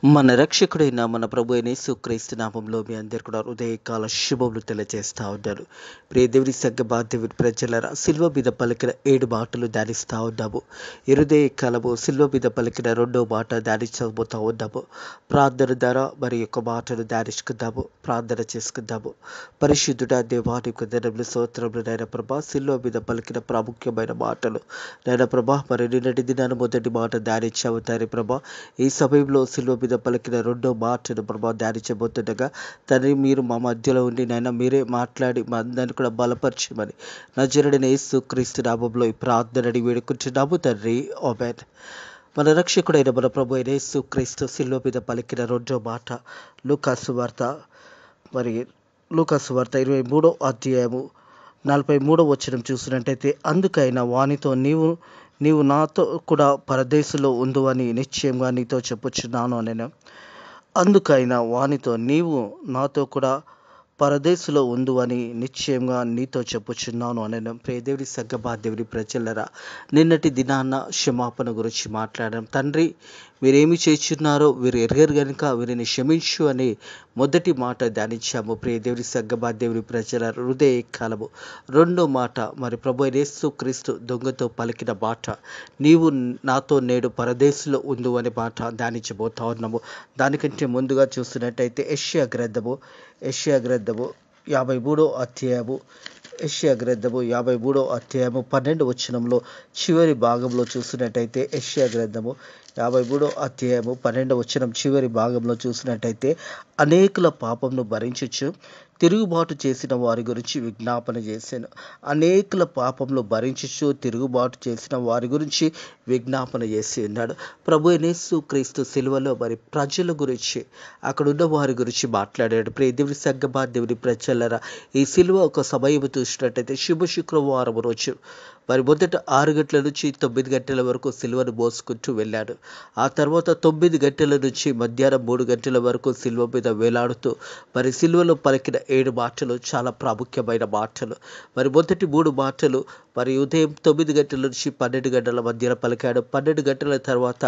మన రక్షకుడైన మన ప్రభు అయిన యేసుక్రీస్తు నామంలో మీ అందరు కూడా ఉదయకాల శుభములు తెలియజేస్తా ఉన్నారు. ప్రియ దేవుని సంఘ బాంధవుని ప్రజలరా, సిల్వ మీద పలికిన 7 మాటలు ధ్యానిస్తా ఉన్నాము. ఈ హృదయ కాలము సిల్వ మీద పలికిన 2వ మాట ధ్యానించబోతా ఉన్నాము. ప్రార్థన ద్వారా మరి యొక్క మాటను ధ్యానించుకుందాము, ప్రార్థన చేసుకుందాము. పరిశుద్ధుడ దేవాని కొందరములు స్తోత్రములు నాయన ప్రభా, సిల్వ మీద పలికిన ప్రాముఖ్యమైన మాటలు నాయన ప్రభా, మరి నిన్నటి దినాన్ని మొదటి మాట ధ్యానించాము తండ్రి ప్రభా. ఈ సమయంలో సిల్వ మీద పలికిన 2వ మాటను ప్రభా ధ్యానించబోతుండగా తండ్రి, మీరు మా మధ్యలో ఉండి నాయన మీరే మాట్లాడి మా అందరిని కూడా బలపరచమని నజరుడైన యేసుక్రీస్తు నామములో ఈ ప్రార్థనని వేడుకుంటున్నాము తండ్రి. ఆమేన్. మన రక్షకుడైన మన ప్రభు అయిన యేసుక్రీస్తు సిల్వ మీద పలికిన 2వ మాట లూకాసు వార్త, మరి లూకాసు వార్త 23వ అధ్యాయము 43వ వచనం చూసినట్టయితే, అందుకైనా వానితో నీవు నాతో కూడా పరదేశంలో ఉందువని నిశ్చయంగా నీతో చెప్పుచున్నాను నేను. అందుకైనా వానితో నీవు నాతో కూడా పరదేశంలో ఉందువని నిశ్చయంగా నీతో చెప్పుచున్నాను అనను. ప్రియదేవుడి సంఘ బాంధవుని ప్రజలరా, నిన్నటి దినాన్న క్షమాపణ గురించి మాట్లాడడం. తండ్రి, వీరేమి చేస్తున్నారో వీరు ఎరగరు గనుక వీరిని క్షమించు అని మొదటి మాట ధ్యానించాము. ప్రియదేవుడి సంఘ బాంధవుని ప్రజల హృదయ కాలము 2వ మాట, మరి ప్రభు యేసుక్రీస్తు దొంగతో పలికిన మాట, నీవు నాతో నేడు పరదేశంలో ఉండు అనే మాట ధ్యానించబోతా ఉన్నాము. దానికంటే ముందుగా చూస్తున్నట్టయితే యెషయా గ్రంథము 53వ అధ్యాయము, యెషయా గ్రంథము 53వ అధ్యాయము 12వ వచనంలో చివరి భాగంలో చూసినట్టయితే, యెషయా గ్రంథము 53వ అధ్యాయము 12వ వచనం చివరి భాగంలో చూసినట్టయితే, అనేకుల పాపంను భరించుచు తిరుగుబాటు చేసిన వారి గురించి విజ్ఞాపన చేశాను. అనేకుల పాపంలో భరించుచు తిరుగుబాటు చేసిన వారి గురించి విజ్ఞాపన చేసి ఉన్నాడు. ప్రభు యేసుక్రీస్తు సిలువలో మరి ప్రజల గురించి, అక్కడ ఉన్న వారి గురించి మాట్లాడాడు. ప్రియ దేవుని సంఘ బాంధవుని ప్రజలరా, ఈ సిలువ ఒక సమయం చూసినట్టయితే శుభ శుక్రవారం రోజు మరి మొదట 6 గంటల నుంచి 9 గంటల వరకు సిలువను మోసుకుంటూ వెళ్ళాడు. ఆ తర్వాత 9 గంటల నుంచి మధ్యాహ్నం 3 గంటల వరకు సిలువ మీద వేలాడుతూ మరి సిలువలో పలికిన 7 మాటలు చాలా ప్రాముఖ్యమైన మాటలు. మరి మొదటి 3 మాటలు మరి ఉదయం 9 గంటల నుంచి 12 గంటల మధ్యలో పలికాడు. 12 గంటల తర్వాత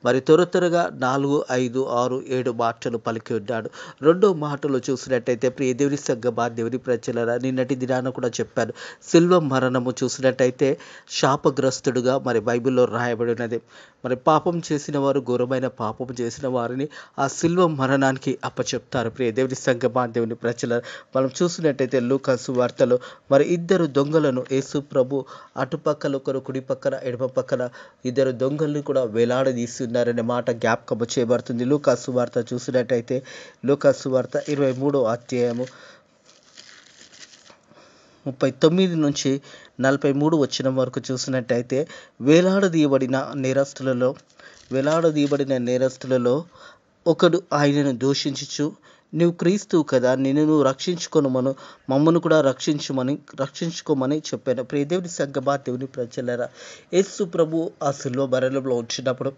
మరి త్వరగా 4, 5, 6, 7 మాటలు పలికి ఉన్నాడు. 2వ మాటలు చూసినట్టయితే ప్రియ దేవుని సంఘ బాంధవుని ప్రజలరా, నిన్నటి దినాన కూడా చెప్పాను, సిల్వ మరణము చూసినట్టయితే శాపగ్రస్తుడుగా మరి బైబిల్లో రాయబడి ఉన్నది. మరి పాపం చేసిన వారు, ఘోరమైన పాపం చేసిన వారిని ఆ సిల్వ మరణానికి అప్పచెప్తారు. ప్రియ దేవుని సంఘ బాంధవుని ప్రజల మనం చూసినట్టయితే లూకాసు వార్తలో మరి 2 దొంగలను యేసు ప్రభు అటుపక్కల ఒకరు, కుడి పక్కన ఎడమ పక్కన 2 దొంగల్ని కూడా వేలాడదీసి ఉన్నారనే మాట జ్ఞాపకం చేయబడుతుంది. లూకాసు వార్త చూసినట్టయితే లూకాసు వార్త 23వ అధ్యాయము 39 నుంచి 43 వచనం వరకు చూసినట్టయితే, వేలాడదీయబడిన నేరస్తులలో ఒకడు ఆయనను దూషించుచు, నీవు క్రీస్తువు కదా, నిన్ను రక్షించుకొనుమను, మమ్మను కూడా రక్షించుకోమని చెప్పాను. ప్రియ దేవుని సంఘ బాంధవుని ప్రజలరా, యేసు ప్రభు ఆ సిలువ మరణంలో వచ్చినప్పుడు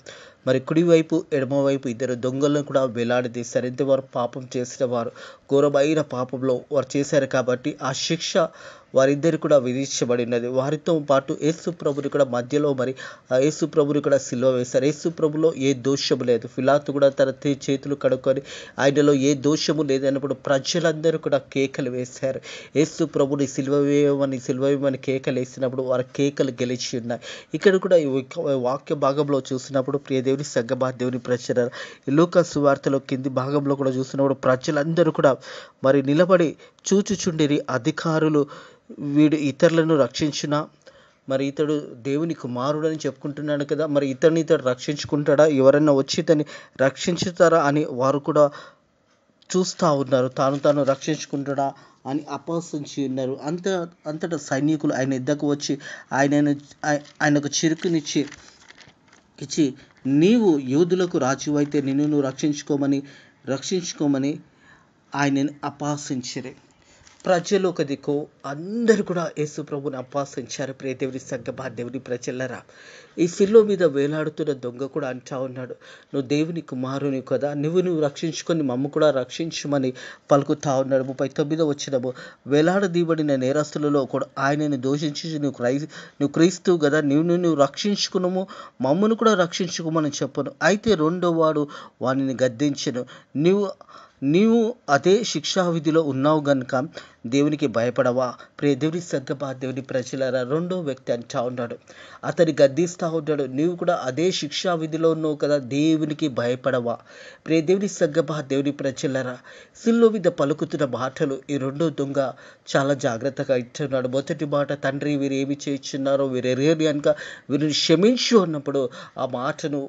మరి కుడివైపు ఎడమవైపు 2 దొంగలను కూడా వేలాడదీశారు. ఎందుకు? వారు పాపం చేసిన వారు, ఘోరమైన పాపంలో వారు చేశారు కాబట్టి ఆ శిక్ష వారిద్దరు కూడా విధించబడినది. వారితో పాటు యేసు ప్రభుని కూడా మధ్యలో మరి ఆ యేసు ప్రభుని కూడా సిలువ వేశారు. యేసు ప్రభులో ఏ దోషము లేదు. పిలాతు కూడా తన చేతులు కడుక్కొని ఆయనలో ఏ దోషము లేదన్నప్పుడు ప్రజలందరూ కూడా కేకలు వేశారు. యేసు ప్రభుని సిలువ వేయమని కేకలు వేసినప్పుడు వారి కేకలు గెలిచి ఉన్నాయి. ఇక్కడ కూడా ఈ వాక్య భాగంలో చూసినప్పుడు ప్రియ దేవుని సంఘ బాంధవుని ప్రజల లూకాసు వార్తలో కింది భాగంలో కూడా చూసినప్పుడు ప్రజలందరూ కూడా మరి నిలబడి చూచుచుండిరి. అధికారులు, వీడు ఇతరులను రక్షించునా, మరి ఇతడు దేవుని కుమారుడు అని చెప్పుకుంటున్నాడు కదా, మరి ఇతడు రక్షించుకుంటాడా, ఎవరన్నా వచ్చి ఇతన్ని రక్షించుతారా అని వారు కూడా చూస్తూ ఉన్నారు. తాను రక్షించుకుంటాడా అని అపహసించి ఉన్నారు. అంతటా సైనికులు ఆయన ఎద్దకు వచ్చి ఆయనకు చిరుకునిచ్చి నీవు యూదులకు రాజు అయితే నిన్ను రక్షించుకోమని ఆయనని అపహసించిరి. ప్రజలు ఒక దిక్కు, అందరూ కూడా యేసు ప్రభుని అపహాసించారు. ప్రియ దేవుని సంగమా, దేవుని ప్రజలరా, ఈ శిలువ మీద వేలాడుతున్న దొంగ కూడా అంటా ఉన్నాడు, నువ్వు దేవుని కుమారుని కదా, నువ్వు రక్షించుకొని మమ్ము కూడా రక్షించమని పలుకుతా ఉన్నాడు. 39వ వచనము, వేలాడదీయబడిన నేరస్తులలో కూడా ఆయనను దూషించి నువ్వు క్రీస్తువు కదా, నువ్వు రక్షించుకున్నాము, మమ్మను కూడా రక్షించుకోమని చెప్పను. అయితే రెండో వాడు వానిని గద్దించెను, నీవు అదే శిక్షావిధిలో ఉన్నావు గనుక దేవునికి భయపడవా? ప్రియ దేవుని సంగమా, దేవుని ప్రజలరా, రెండో వ్యక్తి అంటా ఉన్నాడు, అతని గద్దిస్తూ ఉంటాడు, నీవు కూడా అదే శిక్షావిధిలో ఉన్నావు కదా, దేవునికి భయపడవా? ప్రియ దేవుని సంగమా, దేవుని ప్రజలరా, సిలువ మీద పలుకుతున్న మాటలు ఈ రెండో దొంగ చాలా జాగ్రత్తగా ఇస్తున్నాడు. మొదటి మాట, తండ్రి వీరు ఏమి చేయించున్నారో వీరు ఎరగని కనుక వీరిని క్షమించు అన్నప్పుడు ఆ మాటను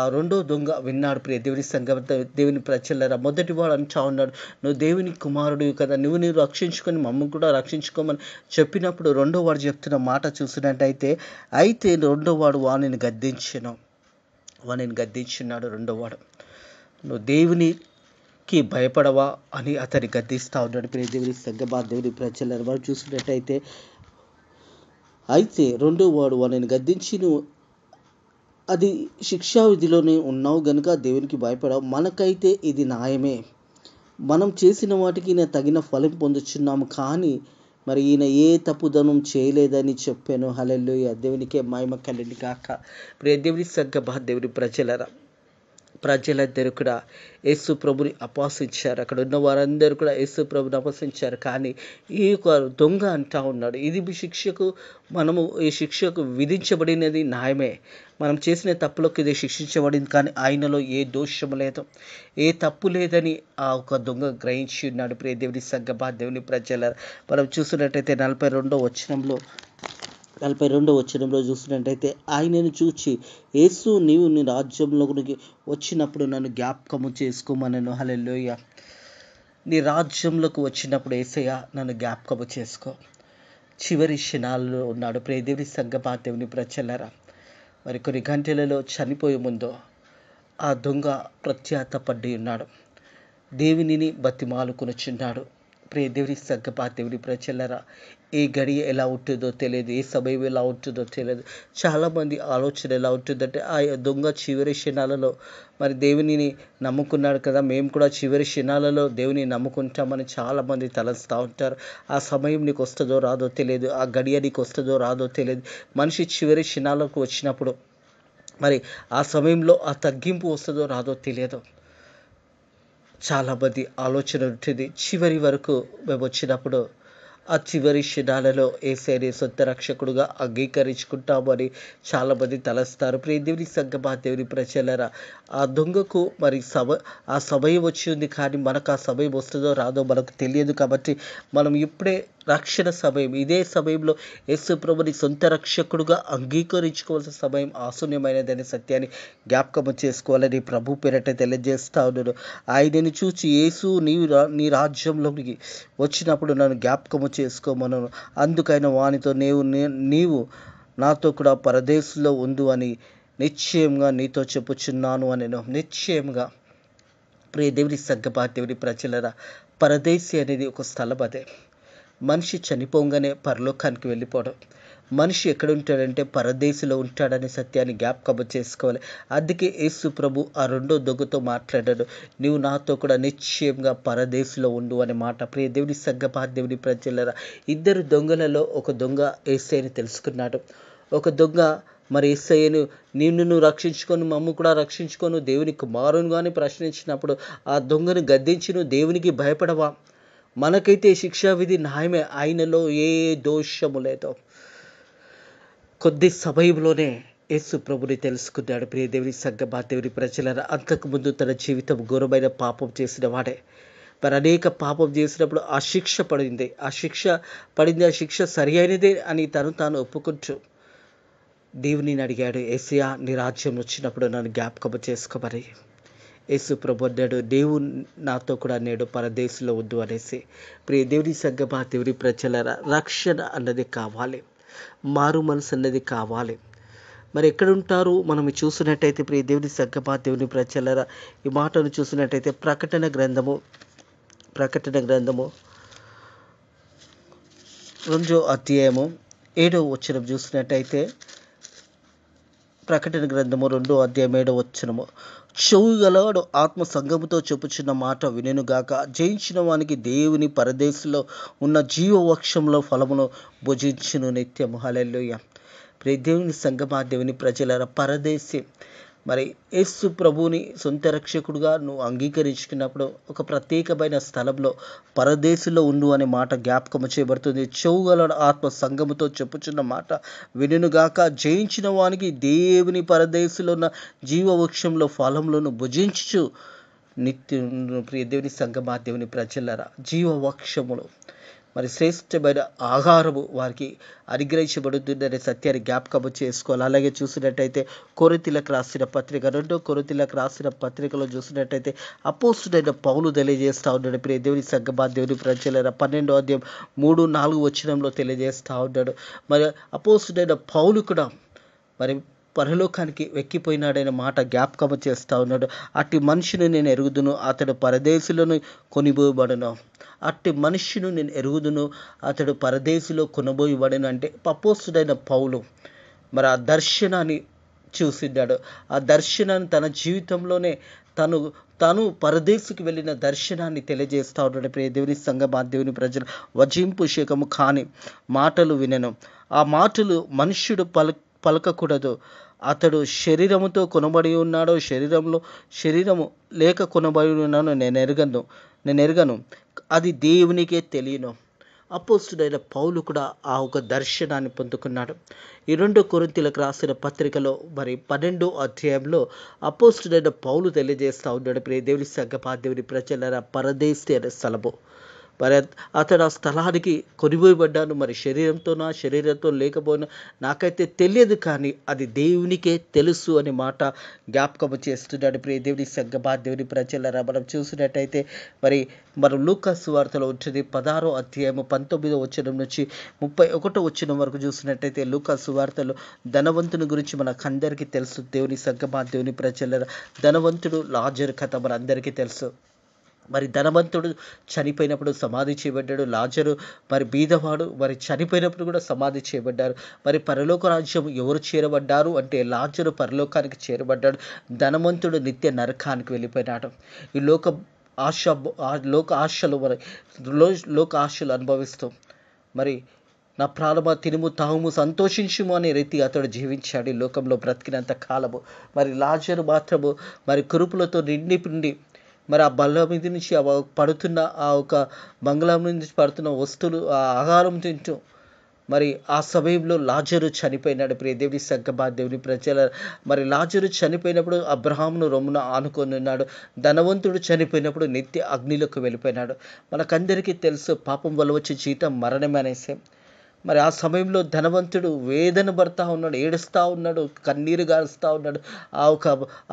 ఆ రెండో దొంగ విన్నాడు. ప్రియ దేవుని సంగమా, దేవుని ప్రజలరా, మొదటి వాడు అంటా ఉన్నాడు, నువ్వు దేవుని కుమారుడు కదా, నువ్వు రక్షించుకొని మమ్మల్ని కూడా రక్షించుకోమని చెప్పినప్పుడు రెండో వాడు చెప్తున్న మాట చూసినట్టయితే, అయితే రెండో వాడు వానిని గద్దించున్నాడు. రెండో వాడు, నువ్వు దేవునికి భయపడవా అని అతన్ని గద్దిస్తూ ఉన్నాడు. ప్రియ దేవుని సంగమా, దేవుని ప్రజలను మనం చూసినట్టయితే, అయితే రెండో వాడు వానిని గద్దించి, నువ్వు అది శిక్షావిధిలోనే ఉన్నావు గనుక దేవునికి భయపడవు, మనకైతే ఇది న్యాయమే, మనం చేసిన వాటికి ఈయన తగిన ఫలం పొందుచున్నాము, కానీ మరి ఈయన ఏ తప్పుదనం చేయలేదని చెప్పాను. హల్లెలూయా, దేవునికే మహిమ కలుగును గాక. ప్రియ దేవుని సంగమా, దేవుని ప్రజలందరూ కూడా యేసు ప్రభుని అపహసించారు. అక్కడ ఉన్న వారందరూ కూడా యేసు ప్రభుని అపహసించారు. కానీ ఈ యొక్క దొంగ అంటా ఉన్నాడు, ఈ శిక్షకు విధించబడినది న్యాయమే, మనం చేసిన తప్పులకు ఇది శిక్షించబడింది, కానీ ఆయనలో ఏ దోషము లేదు, ఏ తప్పు లేదని ఆ ఒక దొంగ గ్రహించి ఉన్నాడు. ప్రియ దేవుని సంగమా, దేవుని ప్రజల మనం చూసినట్టయితే 42వ వచనంలో చూసినట్టయితే, ఆయనను చూచి యేసు, నీవు నీ రాజ్యంలోకి వచ్చినప్పుడు నన్ను జ్ఞాపకము చేసుకోమనను. హల్లెలూయా, నీ రాజ్యంలోకి వచ్చినప్పుడు యేసయ్య నన్ను జ్ఞాపకము చేసుకో. చివరి క్షణాల్లో ఉన్నాడు. ప్రియ దేవుని సంగమా, దేవుని ప్రజలరా, మరి కొన్ని గంటలలో చనిపోయే ముందు ఆ దొంగ ప్రత్యాతపడి ఉన్నాడు, దేవునిని బతిమాలుకొనుచున్నాడు. ప్రియ దేవుని సంగమా, దేవుని ప్రజలరా, ఏ గడియ ఎలా ఉంటుందో తెలియదు, ఏ సమయం ఎలా ఉంటుందో తెలియదు. చాలామంది ఆలోచన ఎలా ఉంటుందంటే, ఆ దొంగ చివరి క్షణాలలో మరి దేవునిని నమ్ముకున్నాడు కదా, మేము కూడా చివరి క్షణాలలో దేవుని నమ్ముకుంటామని చాలామంది తలస్తూ ఉంటారు. ఆ సమయం నీకు వస్తుందో రాదో తెలియదు, ఆ గడియ నీకు వస్తుందో రాదో తెలియదు. మనిషి చివరి క్షణాలకు వచ్చినప్పుడు మరి ఆ సమయంలో ఆ తగ్గింపు వస్తుందో రాదో తెలియదు. చాలామంది ఆలోచన ఉంటుంది, చివరి వరకు మేము వచ్చినప్పుడు ఆ చివరి క్షణాలలో యేసయ్యని సొంత రక్షకుడుగా అంగీకరించుకుంటామని చాలామంది తలస్తారు. ప్రియ దేవుని సంగమా, దేవుని ప్రజలరా, ఆ దొంగకు మరి ఆ సమయం వచ్చి ఉంది, కానీ మనకు ఆ సమయం వస్తుందో రాదో మనకు తెలియదు. కాబట్టి మనం ఇప్పుడే రక్షణ సమయం, ఇదే సమయంలో యేసు ప్రభుని సొంత రక్షకుడుగా అంగీకరించుకోవాల్సిన సమయం ఆశూన్యమైనదనే సత్యాన్ని జ్ఞాపకం చేసుకోవాలని ప్రభు పేరట తెలియజేస్తా ఉన్నాడు. ఆయనను చూచి యేసు, నీ రాజ్యంలోకి వచ్చినప్పుడు నన్ను జ్ఞాపకము చేసుకోమను. అందుకైన వానితో నీవు నాతో కూడా పరదేశంలో ఉండు అని నిశ్చయంగా నీతో చెప్పుచున్నాను అనెను. నిశ్చయంగా ప్రియ దేవుని సంగమా, దేవుని ప్రజలరా, పరదేశి అనేది ఒక స్థలం. అదే మనిషి చనిపోగానే పరలోకానికి వెళ్ళిపోవడం. మనిషి ఎక్కడ ఉంటాడంటే పరదేశిలో ఉంటాడనే సత్యాన్ని జ్ఞాపకం చేసుకోవాలి. అందుకే యేసు ప్రభు ఆ రెండో దొంగతో మాట్లాడాడు, నీవు నాతో కూడా నిశ్చయంగా పరదేశిలో ఉండు అనే మాట. ప్రియ దేవుని సంగమా, దేవుని ప్రజలరా, ఇద్దరు దొంగలలో ఒక దొంగ యేసయ్యని తెలుసుకున్నాడు. ఒక దొంగ మరి యేసయ్యను నిన్ను రక్షించుకొని మమ్ము కూడా రక్షించుకొని దేవుని కుమారునిగా అని ప్రశ్నించినప్పుడు ఆ దొంగను గద్దించి, నువ్వు దేవునికి భయపడవా? మనకైతే శిక్షావిధి న్యాయమే, ఆయనలో ఏ దోషము లేదో. కొద్ది సమయంలోనే యేసు ప్రభుని తెలుసుకున్నాడు. ప్రియ దేవుని సంగమా, దేవుని ప్రజలరా, అంతకుముందు తన జీవితం ఘోరమైన పాపం చేసిన వాడే. మరి అనేక పాపం చేసినప్పుడు ఆ శిక్ష పడింది. ఆ శిక్ష సరి అయినదే అని తాను ఒప్పుకుంటూ దేవుని అడిగాడు, యేసయ్యా, నీ రాజ్యం వచ్చినప్పుడు నన్ను జ్ఞాపకం చేసుకోమని. యేసు ప్రభు అన్నాడు, నీవు నాతో కూడా నేడు పరదేశంలో వద్దు అనేసి. ప్రియ దేవుని సంగమా, దేవుని ప్రజలరా, రక్షణ అన్నది కావాలి, మారు మనసు అన్నది కావాలి. మరి ఎక్కడుంటారు మనం చూసినట్టయితే ప్రియ దేవుని సంగమా, దేవుని ప్రజలరా, ఈ మాటను చూసినట్టయితే ప్రకటన గ్రంథము 2వ అధ్యాయము 7వ వచనం చూసినట్టయితే, ప్రకటన గ్రంథము 2వ అధ్యాయం 7వ వచనము, చెవు గలవాడు ఆత్మ సంగముతో చెప్పుచున్న మాట వినెనుగాక, జయించిన వానికి దేవుని పరదేశంలో ఉన్న జీవవృక్షంలో ఫలమును భుజించును నిత్యము. హల్లెలూయా. దేవుని సంగమా, దేవుని ప్రజల పరదేశి, మరి యేసు ప్రభువుని సొంత రక్షకుడుగా నువ్వు అంగీకరించుకున్నప్పుడు ఒక ప్రత్యేకమైన స్థలంలో పరదేశంలో ఉండు అనే మాట జ్ఞాపకం చేయబడుతుంది. చెవుగల ఆత్మ సంగముతో చెప్పుచున్న మాట వినుగాక, జయించిన వానికి దేవుని పరదేశంలో ఉన్న జీవవృక్షంలో ఫలములను భుజించు నిత్య. ప్రియ దేవుని సంగమా, దేవుని ప్రజలరా, జీవవృక్షములు మరి శ్రేష్టమైన ఆహారము వారికి అనుగ్రహించబడుతుందనే సత్యాన్ని జ్ఞాపకము చేసుకోవాలి. అలాగే చూసినట్టయితే కొరింథీయులకు రాసిన పత్రిక 2 కొరింథీయులకు రాసిన పత్రికలో చూసినట్టయితే అపోస్తుడైన పౌలు తెలియజేస్తూ ఉన్నాడు. ప్రియ దేవుని సంగమా, దేవుని ప్రజలరా, 12వ అధ్యాయం 3-4 వచనంలో తెలియజేస్తూ ఉన్నాడు. మరి అపోస్తుడైన పౌలు కూడా మరి పరలోకానికి వెక్కిపోయినాడైన మాట జ్ఞాపకము చేస్తూ ఉన్నాడు. అట్టి మనిషిని నేను ఎరుగుదును, అతడు పరదేశులను కొనిపోబడును. అట్టి మనుష్యును నేను ఎరుగుదును, అతడు పరదేశిలో కొనబోయబడను. అంటే అపోస్తుడైన పౌలు మరి ఆ దర్శనాన్ని చూసిన్నాడు. ఆ దర్శనాన్ని తన జీవితంలోనే తను పరదేశికి వెళ్ళిన దర్శనాన్ని తెలియజేస్తూ ఉన్నాడు. ప్రియ దేవుని సంగమా, దేవుని ప్రజలు, వజింపుషకము కాని మాటలు వినెను. ఆ మాటలు మనుష్యుడు పలకకూడదు. అతడు శరీరముతో కొనబడి ఉన్నాడో శరీరము లేక కొనబడి ఉన్నానో నేను ఎరగను, అది దేవునికే తెలియను. అపోస్తుడైన పౌలు కూడా ఆ ఒక దర్శనాన్ని పొందుకున్నాడు. ఈ 2 కొరింథీయులకు రాసిన పత్రికలో మరి 12వ అధ్యాయంలో అపోస్తుడైన పౌలు తెలియజేస్తూ ఉన్నాడు. ప్రియ దేవుని సంగమా, దేవుని ప్రజలరా, పరదేశి అనే స్థలము, మరి అతడు ఆ స్థలానికి కొనిపోయబడ్డాను. మరి శరీరంతో లేకపోయినా నాకైతే తెలియదు, కానీ అది దేవునికే తెలుసు అనే మాట జ్ఞాపకము చేస్తున్నాడు. ప్రియ దేవుని సంగమా, దేవుని ప్రజలరా, మనం చూసినట్టయితే మనం లూకా సువార్తలో ఉంటుంది 16వ అధ్యాయము 19వ వచనం నుంచి 31వ వచనం వరకు చూసినట్టయితే, లూకా సువార్తలో ధనవంతుని గురించి మనకందరికీ తెలుసు. దేవుని సంగమా, దేవుని ప్రజలరా, ధనవంతుడు లాజరు కథ మనందరికీ తెలుసు. మరి ధనవంతుడు చనిపోయినప్పుడు సమాధి చేయబడ్డాడు. లాజరు మరి బీదవాడు మరి చనిపోయినప్పుడు కూడా సమాధి చేయబడ్డారు. మరి పరలోక రాజ్యం ఎవరు చేరబడ్డారు అంటే లాజరు పరలోకానికి చేరబడ్డాడు. ధనవంతుడు నిత్య నరకానికి వెళ్ళిపోయినాడు. ఈ లోక ఆశలు అనుభవిస్తూ మరి నా ప్రాణమా తినుము తాగుము సంతోషించుము అనే రీతి అతడు జీవించాడు ఈ లోకంలో బ్రతికినంత కాలము. మరి లాజరు మాత్రము మరి కురుపులతో నిండి మరి ఆ బల్ల మీద నుంచి పడుతున్న ఆ ఒక బంగ్లా నుంచి పడుతున్న వస్తువులు, ఆ ఆహారం తింటూ మరి ఆ సమయంలో లాజరు చనిపోయినాడు. ప్రియ దేవుని సంగమా, దేవుని ప్రజల, మరి లాజరు చనిపోయినప్పుడు అబ్రహామును రొమ్మున ఆనుకొని ఉన్నాడు. ధనవంతుడు చనిపోయినప్పుడు నిత్య అగ్నిలోకి వెళ్ళిపోయినాడు. మనకందరికీ తెలుసు, పాపం వల్ల వచ్చే జీతం మరణమే అనేసి. మరి ఆ సమయంలో ధనవంతుడు వేదన పడతా ఉన్నాడు, ఏడుస్తూ ఉన్నాడు, కన్నీరు గారుస్తూ ఉన్నాడు.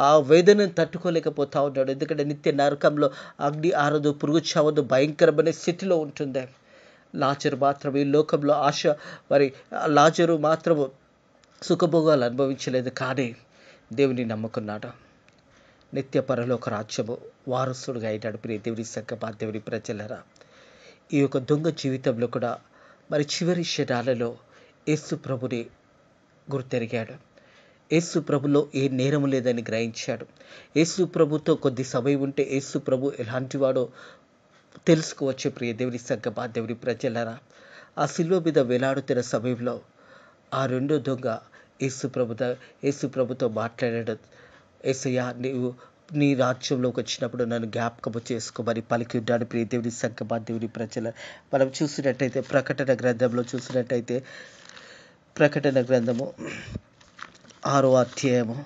ఆ వేదనను తట్టుకోలేకపోతా ఉన్నాడు. ఎందుకంటే నిత్య నరకంలో అగ్ని ఆరదు, పురుగు చావదు, భయంకరమైన స్థితిలో ఉంటుంది. లాజరు మాత్రం ఈ లోకంలో లాజరు మాత్రము సుఖభోగాలు అనుభవించలేదు, కానీ దేవుని నమ్ముకున్నాడు. నిత్య పరలోక రాజ్యము వారసుడుగా అయినాడు. ప్రియ దేవుని సంగమా, దేవుని ప్రజలరా, ఈ యొక్క దొంగ జీవితంలో కూడా మరి చివరి క్షణాలలో యేసు ప్రభుని గుర్తెరిగాడు. యేసు ప్రభులో ఏ నేరము లేదని గ్రహించాడు. యేసు ప్రభుతో కొద్ది సమయం ఉంటే యేసు ప్రభు ఎలాంటివాడో తెలుసుకోవచ్చు. ప్రియ దేవుని సంగమా, దేవుని ప్రజలరా, ఆ శిలువ మీద వేలాడుతున్న సమయంలో ఆ రెండో దొంగ యేసు ప్రభుతో మాట్లాడాడు. యేసయ్యా, నీవు నీ రాజ్యంలోకి వచ్చినప్పుడు నన్ను జ్ఞాపకము చేసుకోమని పలికి ఉన్నాడు. ప్రియ దేవుని సంగమా, దేవుని ప్రజల, మనం చూసినట్టయితే ప్రకటన గ్రంథంలో చూసినట్టయితే ప్రకటన గ్రంథము 6వ అధ్యాయము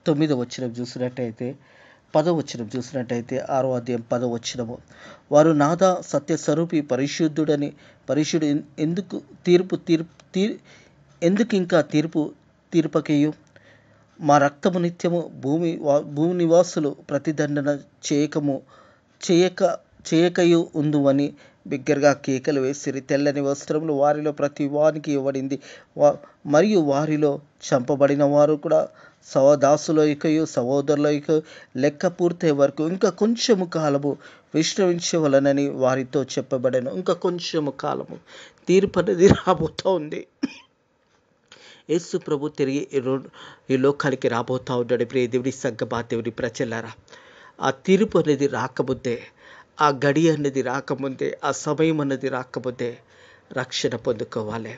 9వ వచనం చూసినట్టయితే 10వ వచనం చూసినట్టయితే 6వ అధ్యాయం 10వ వచనము, వారు నాదా సత్యస్వరూపి పరిశుద్ధుడు ఎందుకు ఇంకా తీర్పకేయు, మా రక్తము నిత్యము భూమి నివాసులు ప్రతిదండన చేయకయు ఉందువని బిగ్గరగా కేకలు వేసిరి. తెల్లని వస్త్రములు వారిలో ప్రతి వానికి ఇవ్వబడింది, మరియు వారిలో చంపబడిన వారు కూడా సవదాసులైకయు సహోదరులైకయు లెక్క పూర్తయ్యే వరకు ఇంకా కొంచెము కాలము విశ్రమించవలనని వారితో చెప్పబడెను. ఇంకా కొంచెము కాలము, తీర్పు అనేది రాబోతూ ఉంది. యేసు ప్రభు తిరిగి ఈ లోకానికి రాబోతూ ఉన్నాడు. ప్రియ దేవుని సంగమా, దేవుని ప్రజలారా, ఆ తీర్పు అనేది రాకముందే, ఆ గడి అనేది రాకముందే, ఆ సమయం అనేది రాకముందే రక్షణ పొందుకోవాలి.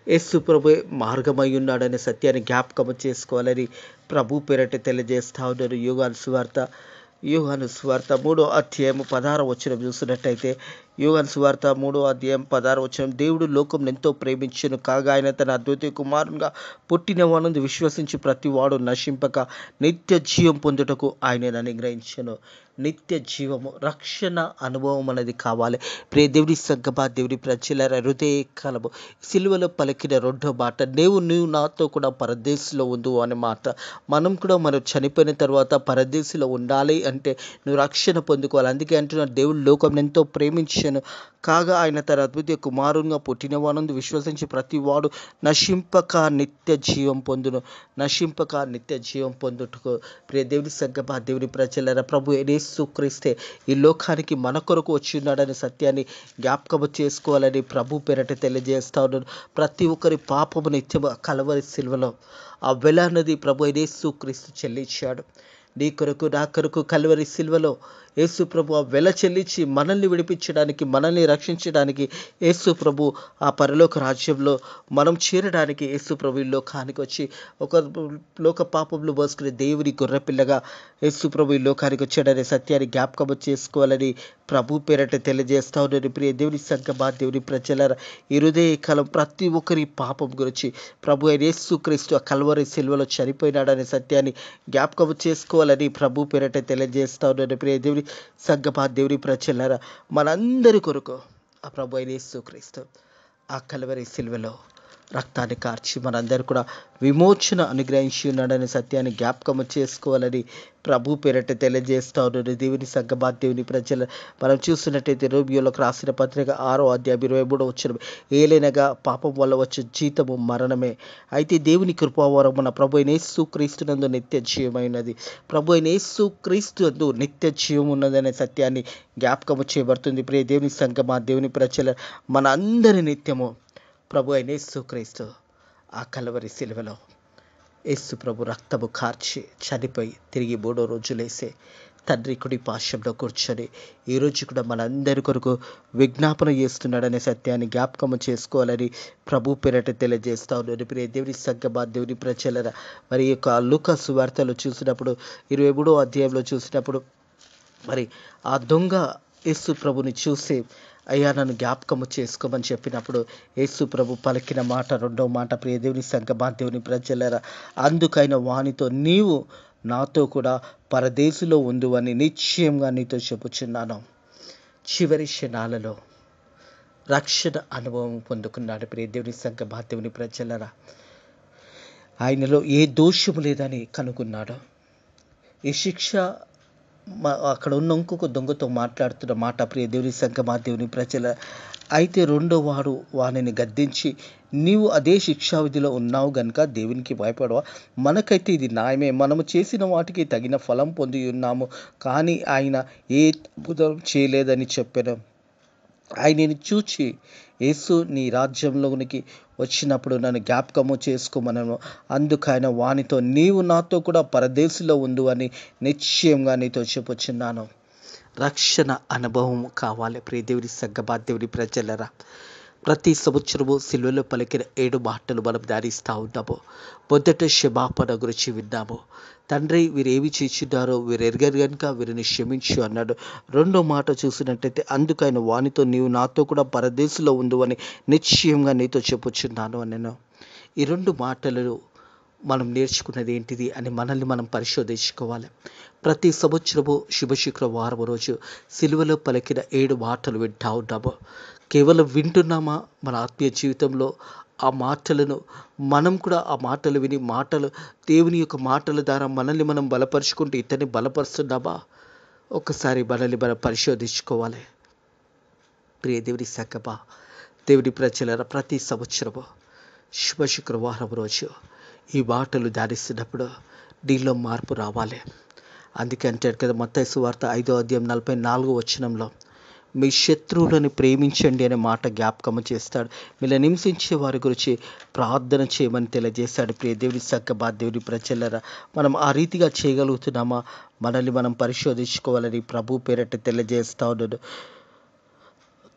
యేసు ప్రభు మార్గమై ఉన్నాడనే సత్యాన్ని జ్ఞాపకం చేసుకోవాలని ప్రభు పేరట తెలియజేస్తా ఉన్నారు. యోహాను సువార్త 3:16 చూసినట్టయితే, యోహాను సువార్త 3:16, దేవుడు లోకం ఎంతో ప్రేమించెను కాగా ఆయన తన అద్వితీయ కుమారునిగా పుట్టిన వానందు విశ్వసించి ప్రతి వాడు నశింపక నిత్య జీవం పొందుటకు ఆయన అనుగ్రహించెను. నిత్య జీవము, రక్షణ అనుభవం అనేది కావాలి. ప్రియ దేవుని సంగమా, దేవుని ప్రజలారా, హృదయ కాలము సిలువలో పలికిన రెండో మాట, నీవు నాతో కూడా పరదేశంలో ఉండు అనే మాట. మనం చనిపోయిన తర్వాత పరదేశంలో ఉండాలి అంటే నువ్వు రక్షణ పొందుకోవాలి. అందుకే అంటున్నాడు, దేవుడు లోకం ఎంతో ప్రేమించాను కాగా ఆయన తన అద్వితీయ కుమారునిగా పుట్టిన వానందు విశ్వసించి ప్రతి వాడు నశింపక నిత్య జీవం పొందును. నశింపక నిత్య జీవం పొందుటకు ప్రియ దేవుని సంగమా, దేవుని ప్రజలారా, ప్రభు యేసు క్రీస్తే ఈ లోకానికి మన కొరకు వచ్చి ఉన్నాడనే సత్యాన్ని జ్ఞాపకం చేసుకోవాలని ప్రభు పేరట తెలియజేస్తా ఉన్నాడు. ప్రతి ఒక్కరి పాపము నిత్యము కలవరి సిలువలో ఆ వెల అన్నది ప్రభు యేసు క్రీస్తు చెల్లించాడు. నీ కొరకు నా కొరకు కల్వరి సిల్వలో యేసు ప్రభు ఆ వెల చెల్లించి మనల్ని విడిపించడానికి, మనల్ని రక్షించడానికి యేసు ప్రభు ఆ పరలోక రాజ్యంలో మనం చేరడానికి యేసు ప్రభు ఈ లోకానికి వచ్చి ఒక లోక పాపంలో మోసుకునే దేవుని గొర్రెపిల్లగా యేసు ప్రభు ఈ లోకానికి వచ్చాడనే సత్యాన్ని జ్ఞాపకం చేసుకోవాలని ప్రభు పేరట తెలియజేస్తా ఉన్నారు. ప్రియ దేవుని సంగమా, దేవుని ప్రజలారా, ఈ హృదయ కాలం ప్రతి ఒక్కరి పాపం గురించి ప్రభు అయిన యేసు క్రీస్తు ఆ కల్వరి సిల్వలో చనిపోయినాడనే సత్యాన్ని జ్ఞాపకం చేసుకోవాలని ప్రభు పేరట తెలియజేస్తా ఉన్నారు. ప్రియ దేవుని సంగమా, దేవుని ప్రజలారా, మనందరి కొరకు ఆ ప్రభు అయిన యేసు క్రీస్తు ఆ కల్వరి సిల్వలో రక్తాన్ని కార్చి మనందరూ కూడా విమోచన అనుగ్రహించి ఉన్నాడనే సత్యాన్ని జ్ఞాపకం చేసుకోవాలని ప్రభు పేరట తెలియజేస్తా ఉన్నారు. దేవుని సంగమా, దేవుని ప్రజల మనం చూస్తున్నట్టయితే రోమియోలకు రాసిన పత్రిక 6:23 ఏలైనగా పాపం వల్ల వచ్చే జీతము మరణమే, అయితే దేవుని కృపావరం మన ప్రభు అయిన యేసు క్రీస్తునందు నిత్య జీవమైనది. ప్రభు అయిన యేసు క్రీస్తు నందు నిత్య జీవం ఉన్నదనే సత్యాన్ని జ్ఞాపకం చేయబడుతుంది. ప్రియ దేవుని సంగమా, దేవుని ప్రజల మన అందరి నిత్యము ప్రభు అయిన యేసు క్రీస్తు ఆ కల్వరి సిలువలో యేసు ప్రభు రక్తము కార్చి చనిపోయి తిరిగి 3వ రోజు లేసే తండ్రి కుడి పార్శ్వంలో కూర్చొని ఈరోజు కూడా మనందరి కొరకు విజ్ఞాపన చేస్తున్నాడనే సత్యాన్ని జ్ఞాపకం చేసుకోవాలని ప్రభు పేరట తెలియజేస్తా ఉన్నారు. ప్రియ దేవుని సంగమా, దేవుని ప్రజలరా, మరి యొక్క లూకా సువార్తలో చూసినప్పుడు 23వ అధ్యాయంలో చూసినప్పుడు మరి ఆ దొంగ యేసు ప్రభుని చూసి అయ్యా నన్ను జ్ఞాపకము చేసుకోమని చెప్పినప్పుడు యేసు ప్రభు పలికిన మాట, రెండవ మాట, ప్రియ దేవుని సంగమా, దేవుని ప్రజలరా, అందుకైన వానితో నీవు నాతో కూడా పరదేశంలో ఉండువని నిశ్చయంగా నీతో చెప్పుచున్నాను. చివరి క్షణాలలో రక్షణ అనుభవం పొందుకున్నాడు. ప్రియ దేవుని సంగమా, దేవుని ప్రజలరా, ఆయనలో ఏ దోషము లేదని కనుగొన్నాడు. ఈ శిక్ష అక్కడ ఉన్న ఇంకొక దొంగతో మాట్లాడుతున్న మాట, ప్రియ దేవుని సంగమా, దేవుని ప్రజల, అయితే రెండో వాడు వానిని గద్దించి, నీవు అదే శిక్షావిధిలో ఉన్నావు గనుక దేవునికి భయపడవా? మనకైతే ఇది న్యాయమే, మనము చేసిన వాటికి తగిన ఫలం పొంది ఉన్నాము. కానీ ఆయన ఏ తప్పు చేయలేదని చెప్పాను. ఆయనని చూచి, యేసు నీ రాజ్యంలోనికి వచ్చినప్పుడు నన్ను జ్ఞాపకము చేసుకోమనను. అందుకైన వానితో నీవు నాతో కూడా పరదేశంలో ఉండు అని నిశ్చయంగా నీతో చెప్పుచున్నాను. రక్షణ అనుభవం కావాలి. ప్రియ దేవుని సంగమా, దేవుని ప్రజలరా, ప్రతి సంవత్సరము సిలువలో పలికిన 7 మాటలు మనం ధ్యానిస్తూ ఉన్నాము. మొదట క్షమాపణ గురించి విన్నాము. తండ్రి వీరేమి చేస్తున్నారో వీరు ఎరగరు కనుక వీరిని క్షమించు అన్నాడు. రెండో మాట చూసినట్టయితే, అందుకైన వానితో నీవు నాతో కూడా పరదేశంలో ఉండు అని నిశ్చయంగా నీతో చెప్పుచున్నాను అన్నాను. ఈ 2 మాటలు మనం నేర్చుకున్నది ఏంటిది అని మనల్ని మనం పరిశోధించుకోవాలి. ప్రతి సంవత్సరము శుభశుక్రవారం రోజు సిలువలో పలికిన 7 మాటలు వింటూ ఉన్నాము. కేవలం వింటున్నామా? మన ఆత్మీయ జీవితంలో ఆ మాటలను మనం కూడా ఆ మాటలు విని దేవుని యొక్క మాటల ద్వారా మనల్ని మనం బలపరుచుకుంటూ ఇతన్ని బలపరుస్తున్నామా? ఒక్కసారి మనల్ని మనం పరిశోధించుకోవాలి. ప్రియ దేవుని సంగమా, దేవుని ప్రజలరా, ప్రతి సంవత్సరము శుభశుక్రవారం రోజు ఈ మాటలు ధ్యానిస్తున్నప్పుడు నీలో మార్పు రావాలి. అందుకే అంటాడు కదా మత్తయి సువార్త 5:44 మీ శత్రువులను ప్రేమించండి అనే మాట జ్ఞాపకం చేస్తాడు. వీళ్ళని హింసించే వారి గురించి ప్రార్థన చేయమని తెలియజేస్తాడు. ప్రియ దేవుని సగ్గ దేవుని ప్రజలరా, మనం ఆ రీతిగా చేయగలుగుతున్నామా? మనల్ని మనం పరిశోధించుకోవాలని ప్రభు పేరట తెలియజేస్తా ఉన్నాడు.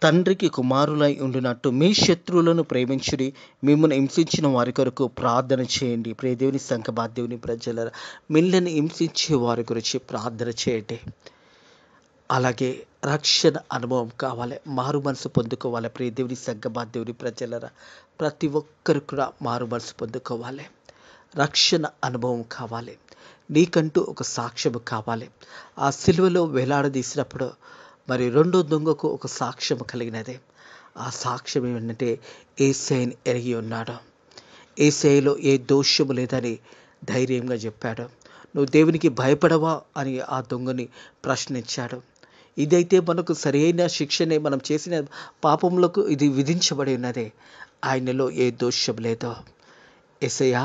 తండ్రికి కుమారులై ఉండినట్టు మీ శత్రువులను ప్రేమించుడి, మిమ్మల్ని హింసించిన వారి కొరకు ప్రార్థన చేయండి. ప్రియ దేవుని సగ్గ దేవుని ప్రజలరా, మిమ్మల్ని హింసించే వారి గురించి ప్రార్థన చేయండి. అలాగే రక్షణ అనుభవం కావాలి, మారు మనసు పొందుకోవాలి. ప్రియ దేవుని సగ్గ దేవుని ప్రజలరా, ప్రతి ఒక్కరు కూడా మారు మనసు పొందుకోవాలి. రక్షణ అనుభవం కావాలి. నీకంటూ ఒక సాక్ష్యము కావాలి. ఆ సిలువలో వేలాడదీసినప్పుడు మరి రెండో దొంగకు ఒక సాక్ష్యం కలిగినది. ఆ సాక్ష్యం ఏమంటే యేసయ్యను ఎరిగి ఉన్నాడు. యేసయ్యలో ఏ దోషము లేదని ధైర్యంగా చెప్పాడు. నువ్వు దేవునికి భయపడవా అని ఆ దొంగని ప్రశ్నించాడు. ఇదైతే మనకు సరైన శిక్షనే, మనం చేసిన పాపములకు ఇది విధించబడి ఉన్నది. ఆయనలో ఏ దోషం లేదో. యేసయ్య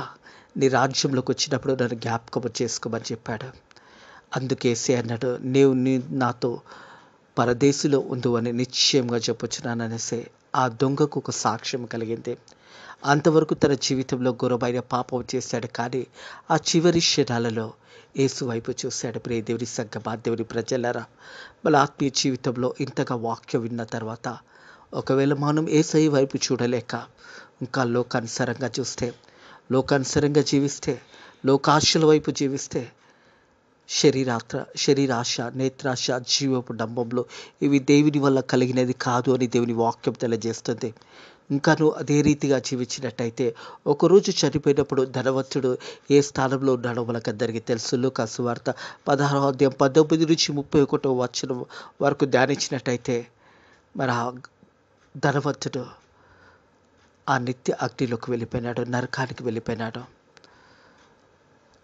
నీ రాజ్యంలోకి వచ్చినప్పుడు నన్ను జ్ఞాపకం చేసుకోమని చెప్పాడు. అందుకే యేసయ్య అన్నాడు, నీవు నాతో పరదేశిలో ఉండు అని నిశ్చయంగా చెప్పొచ్చున్నాననేసి ఆ దొంగకు ఒక సాక్ష్యం కలిగింది. అంతవరకు తన జీవితంలో ఘోరమైన పాపం చేశాడు, కానీ ఆ చివరి క్షణాలలో యేసు వైపు చూశాడు. ప్రియ దేవుని సగ్గ దేవుని ప్రజలారా, మన ఆత్మీయ జీవితంలో ఇంతగా వాక్యం విన్న తర్వాత ఒకవేళ మనం యేసయ్య వైపు చూడలేక ఇంకా లోకానుసారంగా చూస్తే, లోకానుసారంగా జీవిస్తే, లోకాశల వైపు జీవిస్తే, శరీరాశ, నేత్రాశ, జీవపు డంబంలో ఇవి దేవుని వల్ల కలిగినది కాదు అని దేవుని వాక్యం తెలియజేస్తుంది. ఇంకా నువ్వు అదే రీతిగా జీవించినట్టయితే ఒకరోజు చనిపోయినప్పుడు ధనవంతుడు ఏ స్థానంలో ఉన్నాడో మనకందరికీ తెలుసు. లూకా సువార్త 16:19-31 వరకు ధ్యానించినట్టయితే మరి ఆ ధనవంతుడు ఆ నిత్య అగ్నిలోకి వెళ్ళిపోయినాడు, నరకానికి వెళ్ళిపోయినాడు.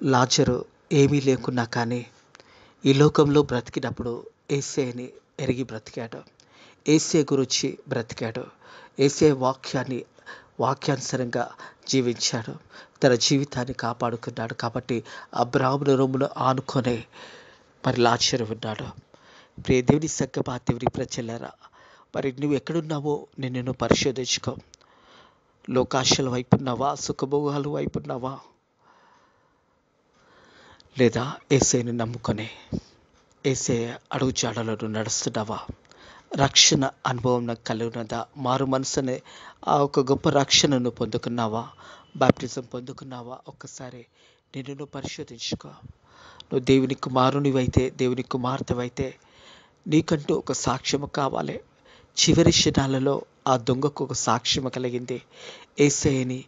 లాజరు ఏమీ లేకున్నా కానీ ఈ లోకంలో బ్రతికినప్పుడు యేసయ్యని ఎరిగి బ్రతికాడు, యేసయ్య గురించి బ్రతికాడు, యేసయ్య వాక్యానుసారంగా జీవించాడు, తన జీవితాన్ని కాపాడుకున్నాడు. కాబట్టి అబ్రాహాము రొమ్మును ఆనుకొనే మరి లాజరు ఉన్నాడు. ప్రియ దేవుని సగ్గ దేవుని ప్రజలారా, మరి నువ్వు ఎక్కడున్నావో నిన్ను పరిశోధించుకో. లోకాశల వైపు ఉన్నావా? సుఖభోగాల వైపు ఉన్నావా? లేదా యేసయ్యను నమ్ముకొని యేసయ్య అడుగు జాడలను నడుస్తున్నావా? రక్షణ అనుభవం నాకు కలిగినదా? మారు మనసునే ఆ ఒక గొప్ప రక్షణను పొందుకున్నావా? బాప్టిజం పొందుకున్నావా? ఒక్కసారి నిన్ను పరిశోధించుకో. నువ్వు దేవుని కుమారునివైతే, దేవుని కుమార్తెవైతే నీకంటూ ఒక సాక్ష్యము కావాలి. చివరి క్షణాలలో ఆ దొంగకు ఒక సాక్ష్యము కలిగింది. యేసయ్యని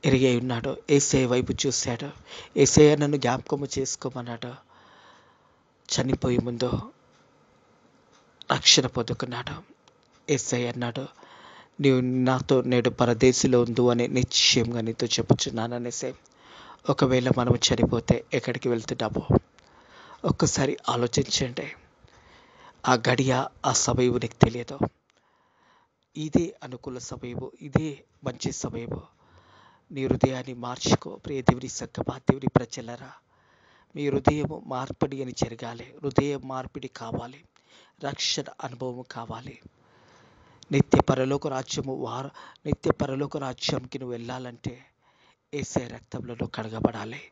ఎరిగి ఉన్నాడు, యేసయ్య వైపు చూశాడు, యేసయ్య నన్ను జ్ఞాపకము చేసుకోమన్నాడు. చనిపోయే ముందు రక్షణ పొందుకున్నాడు. యేసయ్య అన్నాడు, నీవు నాతో నేడు పరదేశిలో ఉండు అని నిశ్చయంగా నీతో చెప్పుచున్నాననేసి. ఒకవేళ మనం చనిపోతే ఎక్కడికి వెళ్తున్నామో ఒక్కసారి ఆలోచించండి. ఆ గడియ, ఆ సమయం నీకు తెలియదు. ఇదే అనుకూల సమయము, ఇదే మంచి సమయము. నీ హృదయాన్ని మార్చుకో. ప్రియ దేవుని సగ్గ దేవుని ప్రజలరా, మీ హృదయము మార్పిడి అని జరగాలి. హృదయ మార్పిడి కావాలి, రక్షణ అనుభవం కావాలి. నిత్య పరలోక రాజ్యంకి నువ్వు వెళ్ళాలంటే యేసయ్య రక్తంలో నువ్వు కడగబడాలి,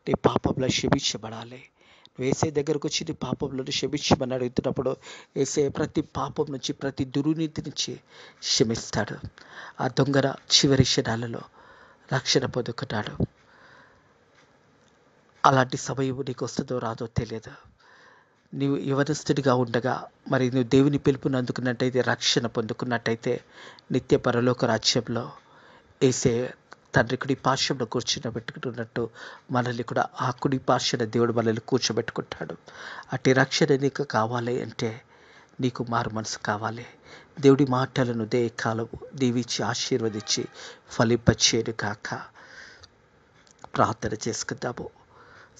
నీ పాపంలో క్షమించబడాలి. నువ్వు యేసయ్య దగ్గరకు వచ్చి నీ పాపంలో క్షమించమని అడుగుతున్నప్పుడు యేసయ్య ప్రతి పాపం నుంచి, ప్రతి దుర్నీతి నుంచి క్షమిస్తాడు. ఆ దొంగన చివరి క్షణాలలో రక్షణ పొందుకున్నాడు. అలాంటి సమయం నీకు వస్తుందో రాదో తెలియదు. నీవు యవనస్తుడిగా ఉండగా మరి నువ్వు దేవుని పిలుపుని అందుకున్నట్టయితే, రక్షణ పొందుకున్నట్టయితే నిత్య పరలోక రాజ్యంలో యేసయ్య తండ్రి కుడి పార్శ్వంలో కూర్చుండబెట్టుకుంటున్నట్టు మనల్ని కూడా ఆ కుడి పార్శ్వన దేవుడు మనల్ని కూర్చోబెట్టుకుంటాడు. అట్టి రక్షణ నీకు కావాలి అంటే నీకు మారు మనసు కావాలి. దేవుడి మాటలను కాలము దీవించి ఆశీర్వదించి ఫలింపచేయును కాక. ప్రార్థన చేసుకుందాము.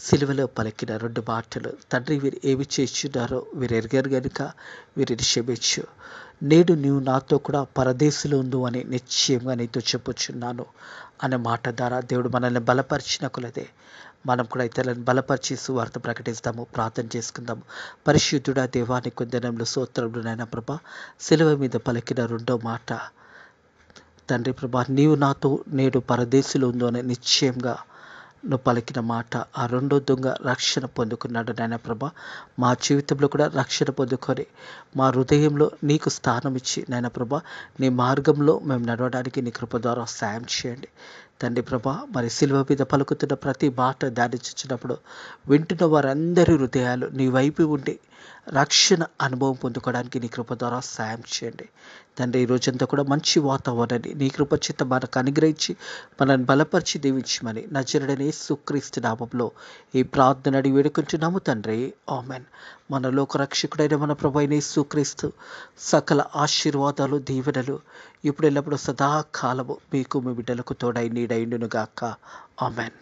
సిలువలో పలికిన 2 మాటలు, తండ్రి వీరు ఏమి చేస్తున్నారో వీరు ఎరగరు గనుక వీరిని క్షమించు. నేడు నీవు నాతో కూడా పరదేశులు ఉండు అని నిశ్చయంగా నీతో చెప్పుచున్నాను అనే మాట ద్వారా దేవుడు మనల్ని బలపరిచిన కొలదే మనం కూడా ఇతరులను బలపరిచి సువార్త ప్రకటిస్తాము. ప్రార్థన చేసుకుందాము. పరిశుద్ధుడా దేవానికి వందనములు, స్తోత్రములు నాయన ప్రభా. సిలువ మీద పలికిన 2వ మాట, తండ్రి ప్రభా, నీవు నాతో నేడు పరదేశులు ఉందో అని నిశ్చయంగా నువ్వు పలికిన మాట, ఆ 2వ దొంగ రక్షణ పొందుకున్నాడు నాయన ప్రభా. మా జీవితంలో కూడా రక్షణ పొందుకొని మా హృదయంలో నీకు స్థానం ఇచ్చి నాయన ప్రభా, నీ మార్గంలో మేము నడవడానికి నీ కృప ద్వారా సాయం చేయండి తండ్రి ప్రభా. మరి సిలువ మీద పలుకుతున్న ప్రతి మాట ధ్యానించినప్పుడు వింటున్న వారందరి హృదయాలు నీ వైపు ఉండి రక్షణ అనుభవం పొందుకోవడానికి నీ కృప ద్వారా సాయం చేయండి తండ్రి. ఈ రోజంతా కూడా మంచి వాతావరణాన్ని నీ కృప చేత మనకు అనుగ్రహించి మనల్ని బలపరిచి దీవించమని నజరుడైన యేసుక్రీస్తు నామములో ఈ ప్రార్థన అడిగి వేడుకుంటున్నాము తండ్రి, ఆమేన్. మన లోకరక్షకుడైన మన ప్రభువైన యేసుక్రీస్తు సకల ఆశీర్వాదాలు, దీవెనలు ఇప్పుడు ఎల్లప్పుడూ సదాకాలము మీకు మీ బిడ్డలకు తోడై నీడైండును గాక. ఆమేన్.